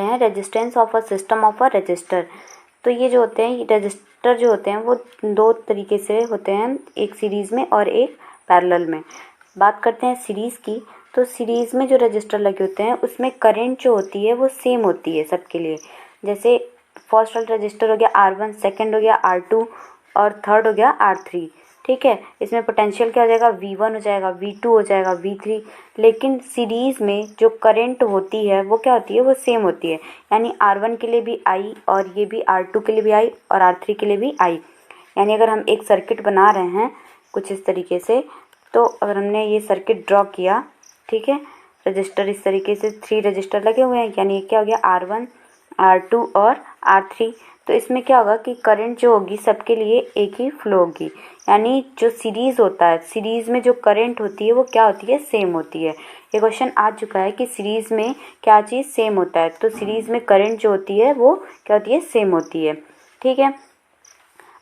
हैं resistance of a system of a resistor. तो ये जो होते हैं रजिस्टर जो होते हैं वो दो तरीके से होते हैं, एक सीरीज़ में और एक पैरेलल में। बात करते हैं सीरीज़ की, तो सीरीज़ में जो रजिस्टर लगे होते हैं उसमें करंट जो होती है वो सेम होती है सबके लिए। जैसे फर्स्ट वाला रजिस्टर हो गया R1, सेकंड हो गया R2 और थर्ड हो गया R3। ठीक है, इसमें पोटेंशियल क्या हो जाएगा, V1 हो जाएगा, V2 हो जाएगा, V3। लेकिन सीरीज़ में जो करंट होती है वो क्या होती है, वो सेम होती है। यानी R1 के लिए भी I और ये भी R2 के लिए भी I और R3 के लिए भी I। यानी अगर हम एक सर्किट बना रहे हैं कुछ इस तरीके से, तो अगर हमने ये सर्किट ड्रॉ किया, ठीक है, रजिस्टर इस तरीके से 3 रजिस्टर लगे हुए हैं, यानी क्या हो गया R1, R2 और R3। तो इसमें क्या होगा कि करंट जो होगी सबके लिए एक ही फ्लो होगी। यानी जो सीरीज़ होता है, सीरीज़ में जो करंट होती है वो क्या होती है, सेम होती है। ये क्वेश्चन आ चुका है कि सीरीज़ में क्या चीज़ सेम होता है, तो सीरीज़ में करंट जो होती है वो क्या होती है, सेम होती है। ठीक है,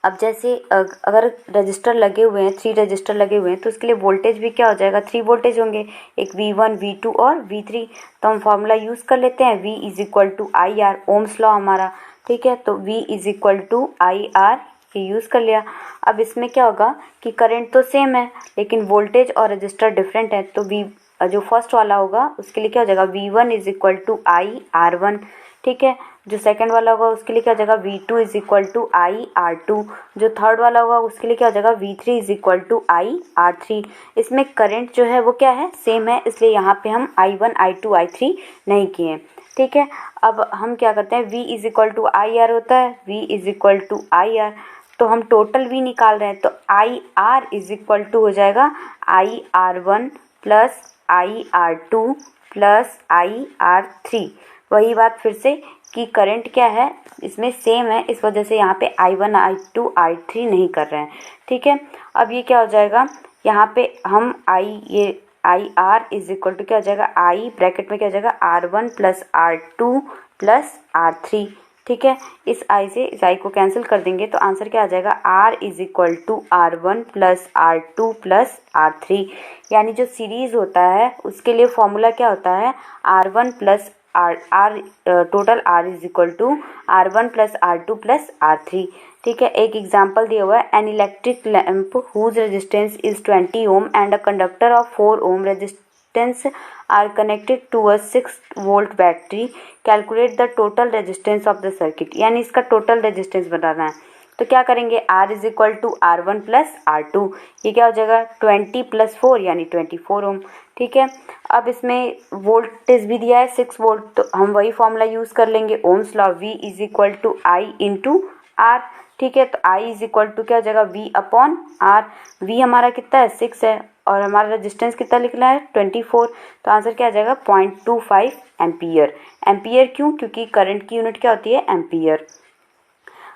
अब जैसे अगर रजिस्टर लगे हुए हैं, 3 रजिस्टर लगे हुए हैं, तो उसके लिए वोल्टेज भी क्या हो जाएगा, 3 वोल्टेज होंगे, एक V1, V2 और V3। तो हम फार्मूला यूज़ कर लेते हैं, V is equal to I R, Ohm's law हमारा। ठीक है, तो V is equal to I R ये यूज़ कर लिया। अब इसमें क्या होगा कि करंट तो सेम है लेकिन वोल्टेज और रजिस्टर डिफरेंट है, तो V जो फर्स्ट वाला होगा उसके लिए क्या हो जाएगा, V1 is equal to I R1। ठीक है, जो सेकंड वाला होगा उसके लिए क्या हो जाएगा, V2 is equal to I R2। जो थर्ड वाला होगा उसके लिए क्या हो जाएगा, V3 is equal to I R3। इसमें करंट जो है वो क्या है, सेम है, इसलिए यहाँ पे हम I1, I2, I3 नहीं किए। ठीक है, अब हम क्या करते हैं, V is equal to I R होता है, V is equal to I R. तो हम टोटल V निकाल रहे हैं, तो I R is equal to हो जाएगा आई R1 प्लस आई R2 प्लस आई R3। वही बात फिर से कि करंट क्या है, इसमें सेम है, इस वजह से यहाँ पे I1, I2, I3 नहीं कर रहे हैं। ठीक है, अब ये क्या हो जाएगा, यहाँ पे हम ये I R is equal to क्या हो जाएगा, I ब्रैकेट में क्या हो जाएगा, R1 plus R2 plus R3। ठीक है, इस I से इस I को कैंसिल कर देंगे तो आंसर क्या आ जाएगा, R is equal to R1 plus R2 plus R3। यानी जो सीरीज़ होता है उसके लिए फॉर्मूला क्या होता है, R1 plus total R is equal to R1 plus R2 plus R3। ठीक है, एक एग्जांपल दिया हुआ है, an electric lamp whose resistance is 20 ohm and a conductor of 4 ohm resistance are connected to a 6 volt battery, calculate the total resistance of the circuit. यानी इसका total resistance बताना है, तो क्या करेंगे, R is equal to R1 plus R2, ये क्या हो जाएगा 20 प्लस 4 यानी 24 ओम। ठीक है, अब इसमें वोल्टेज भी दिया है 6 वोल्ट, तो हम वही फॉर्मूला यूज़ कर लेंगे, Ohm's law, V is equal to I into R. ठीक है, तो I इज इक्वल टू क्या हो जाएगा, V अपॉन R। V हमारा कितना है, 6 है, और हमारा रेजिस्टेंस कितना लिखना है, 24। तो आंसर क्या आ जाएगा, 0.25 एम्पियर। एम्पियर क्यों, क्योंकि करंट की यूनिट क्या होती है, एम्पियर।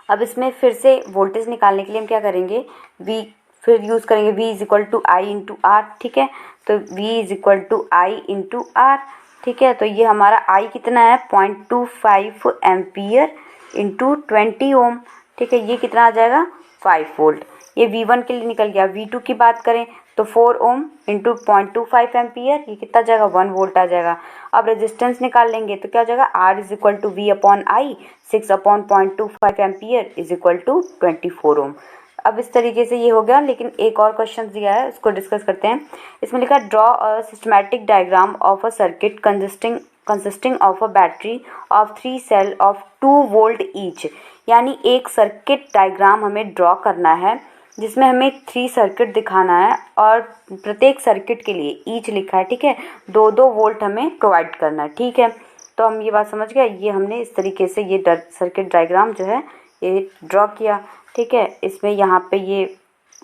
अब इसमें फिर से वोल्टेज निकालने के लिए हम क्या करेंगे, V फिर यूज़ करेंगे, V is equal to I into R. ठीक है, तो V is equal to I into R. ठीक है, तो ये हमारा I कितना है, 0.25 एम्पियर इंटू 20 ओम। ठीक है, ये कितना आ जाएगा, 5 वोल्ट। ये V1 के लिए निकल गया। V2 की बात करें तो 4 ओम इंटू 0.25 एम्पियर, ये कितना जाएगा, 1 वोल्ट आ जाएगा। अब रेजिस्टेंस निकाल लेंगे तो क्या हो जाएगा, R is equal to V upon I, 6 upon 0.25 ampere is equal to 24 ohm. अब इस तरीके से ये हो गया, लेकिन एक और क्वेश्चन दिया है उसको डिस्कस करते हैं। इसमें लिखा है, draw a systematic diagram of a circuit consisting of a battery of 3 cell of 2 volt each. यानी एक सर्किट डायग्राम हमें ड्रॉ करना है जिसमें हमें 3 सर्किट दिखाना है और प्रत्येक सर्किट के लिए ईच लिखा है। ठीक है, 2-2 वोल्ट हमें प्रोवाइड करना है। ठीक है, तो हम ये बात समझ गए, ये हमने इस तरीके से ये सर्किट डायग्राम जो है ये ड्रॉ किया। ठीक है, इसमें यहाँ पे ये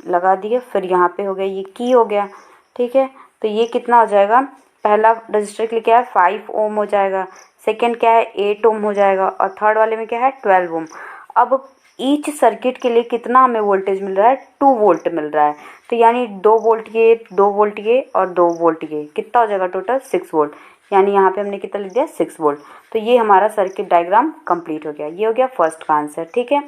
लगा दिए, फिर यहाँ पे हो गया ये की हो गया। ठीक है, तो ये कितना हो जाएगा, पहला रजिस्टर के लिए क्या है 5 ओम हो जाएगा, सेकंड क्या है 8 ओम हो जाएगा, और थर्ड वाले में क्या है 12 ओम। अब ईच सर्किट के लिए कितना हमें वोल्टेज मिल रहा है, 2 वोल्ट मिल रहा है। तो यानी 2 वोल्ट ये, 2 वोल्ट ये और 2 वोल्ट ये, कितना हो जाएगा टोटल 6 वोल्ट। यानी यहाँ पे हमने कितना लिख दिया, 6 वोल्ट। तो ये हमारा सर्किट डायग्राम कंप्लीट हो गया। ये हो गया फर्स्ट का आंसर। ठीक है,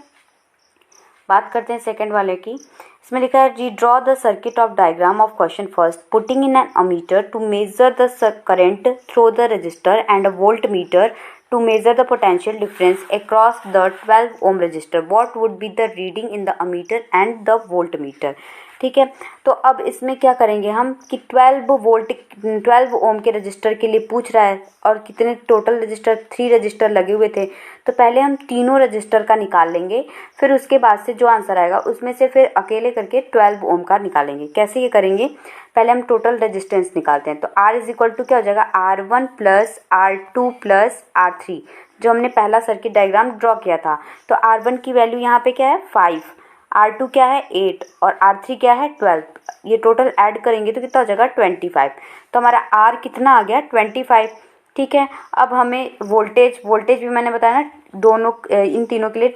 बात करते हैं सेकंड वाले की। इसमें लिखा है, redraw the circuit of diagram of question first, putting in an ammeter to measure the current through the resistor and a voltmeter to measure the potential difference across the 12 ohm resistor, what would be the reading in the ammeter and the voltmeter। ठीक है, तो अब इसमें क्या करेंगे हम कि 12 ओम के रजिस्टर के लिए पूछ रहा है और कितने टोटल रजिस्टर 3 रजिस्टर लगे हुए थे, तो पहले हम तीनों रजिस्टर का निकाल लेंगे, फिर उसके बाद से जो आंसर आएगा उसमें से फिर अकेले करके 12 ओम का निकालेंगे। कैसे ये करेंगे, पहले हम टोटल रेजिस्टेंस निकालते हैं। तो R इज इक्वल टू क्या हो जाएगा, R1 plus R2 plus R3, जो हमने पहला सर्किट डायग्राम ड्रॉ किया था। तो R1 की वैल्यू यहाँ पे क्या है 5, R2 क्या है 8 और R3 क्या है 12। ये टोटल ऐड करेंगे तो कितना हो जाएगा 25। तो हमारा R कितना आ गया 25। ठीक है, अब हमें वोल्टेज भी मैंने बताया ना, दोनों इन तीनों के लिए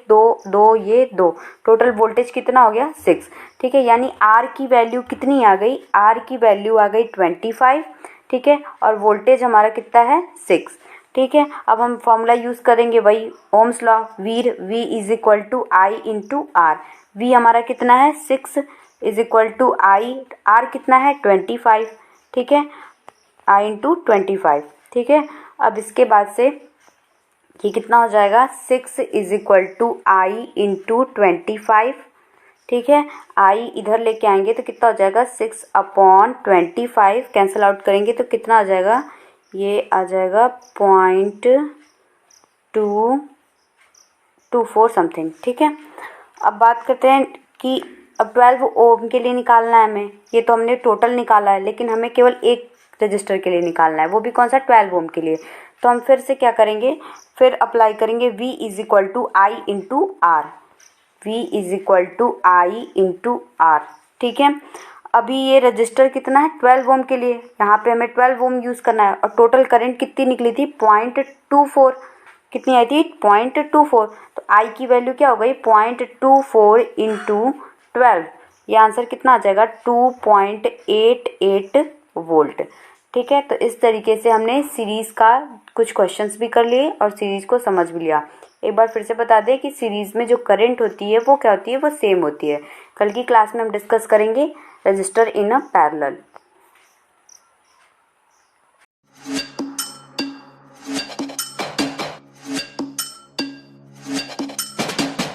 ये दो टोटल वोल्टेज कितना हो गया 6। ठीक है, यानी R की वैल्यू कितनी आ गई, R की वैल्यू आ गई 25। ठीक है, और वोल्टेज हमारा कितना है 6। ठीक है, अब हम फॉर्मूला यूज़ करेंगे वही Ohm's law, V is equal to I into R. V हमारा कितना है 6 is equal to I, R कितना है 25। ठीक है, I इंटू 25। ठीक है, अब इसके बाद से ये कितना हो जाएगा 6 is equal to I into 25। ठीक है, I इधर लेके आएंगे तो कितना हो जाएगा 6/25, कैंसिल आउट करेंगे तो कितना आ जाएगा, ये आ जाएगा 0.224 समथिंग। ठीक है, अब बात करते हैं कि अब 12 ओम के लिए निकालना है हमें। ये तो हमने टोटल निकाला है, लेकिन हमें केवल एक रजिस्टर के लिए निकालना है, वो भी कौन सा 12 ओम के लिए। तो हम फिर से क्या करेंगे, फिर अप्लाई करेंगे V is equal to I into R. V is equal to I into R. ठीक है, अभी ये रजिस्टर कितना है 12 ओम के लिए, यहाँ पे हमें 12 ओम यूज़ करना है और टोटल करंट कितनी निकली थी 0.24, कितनी आई थी 0.24। तो I की वैल्यू क्या हो गई 0.24 इंटू 12, ये आंसर कितना आ जाएगा 2.88 वोल्ट। ठीक है, तो इस तरीके से हमने सीरीज़ का कुछ क्वेश्चंस भी कर लिए और सीरीज़ को समझ भी लिया। एक बार फिर से बता दें कि सीरीज़ में जो करंट होती है वो क्या होती है, वो सेम होती है। कल की क्लास में हम डिस्कस करेंगे रजिस्टर इन अ पैरेलल।